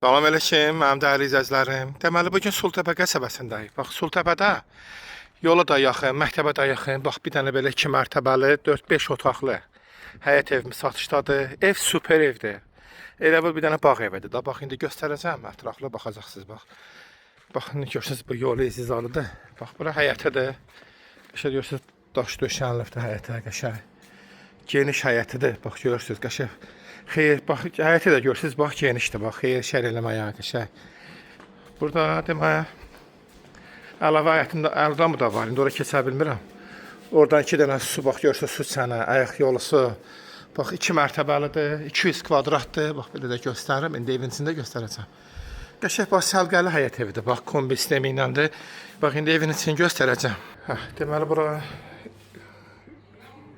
Salam əleykum, mənim dəyərli izləyicilərim. Deməli, bugün Sultepe qəsəbəsindəyik. Bax, Sultepedə yola da yaxın, məktəbə də yaxın. Bax, bir dənə belə 2 mərtəbəli, 4-5 otaqlı həyət evimiz satışdadır. Ev super evdir. Elə bir dənə bağ evidir da. Bax, indi göstərəcəm, ətraflı baxacaqsınız, bax. Baxın, görürsünüz, bu yolu izizalıdır. Bax, bura həyətidir. Qəşəng görürsünüz, daş döşənlifdir həyətə, qəşəng. Geniş həyətidir, bax, görürsünüz, qəşəng. Xeyr, bax, həyəti də görürsünüz, bax, genişdir, bax, xeyr, şər eləməyə, qəşəng. Burada, deməyə, əlavə həyətində əldamı da var, indi oraya keçə bilmirəm. Oradan 2 dənə su, bax, görürsünüz, su çənə, ayaq yolusu. Bax, 2 mərtəbəlidir, 200 kvadratdır, bax, belə də göstərim, indi evin içində göstərəcəm. Qəşəng, bax, səlqəli həyət evidir, bax, kombi sistemi iləndir. Bax, indi evin içini göstərəcəm. Deməli, bura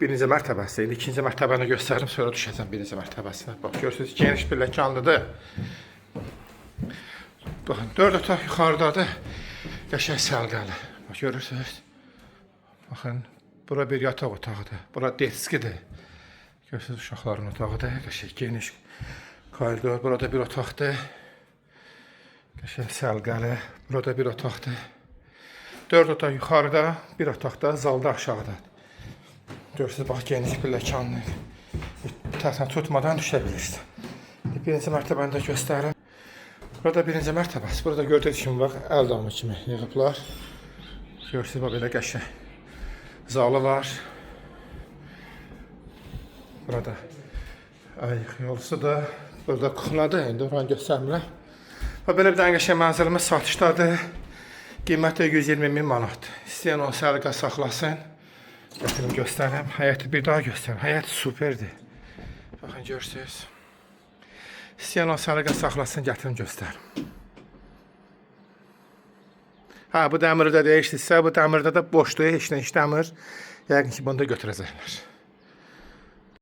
birinci mərtəbəsi, ikinci mərtəbəni göstərim, sonra düşəcəm birinci mərtəbəsinə. Bax, görürsünüz, geniş pilləkanlıdır. Baxın, 4 otaq yuxarıdadır. Qəşəng səlqəli. Bax, görürsünüz. Baxın, bura bir yataq otağıdır. Bura detskidir. Görürsünüz, uşaqların otağıdır. Qəşəng geniş koridor. Burada bir otaqdır. Qəşəng səlqəli. Burada bir otaqdır. 4 otaq yuxarıda, bir otaqda, zalda aşağıda. Görürsünüz, bax, geniş pilləkanlı. Tərsən tutmadan düşə bilirsiniz. Birinci mərtəbəni də göstərim. Burada birinci mərtəbəsi. Burada gördüyünüz kimi, bax, əl damı kimi yığıblar. Görürsünüz, bax, belə qəşəng zalı var. Burada ayıq yolusu da. Burada kuxnadır, indi oranı göstərmirəm. Belə bir dənə qəşəng mənzilimiz satışdadır. Qiyməti 120.000 manat. İstəyən o səliqə saxlasın. Gətirim göstərəm. Həyəti bir daha göstərəm. Həyət superdir. Baxın, görürsünüz. İstəyən o səliqə saxlasın, gətirim göstərim. Bu dəmiri də dəyişdirsə, bu dəmirdə də boşdur, heç nə işləmir. Yəqin ki, bunu da götürəcəklər.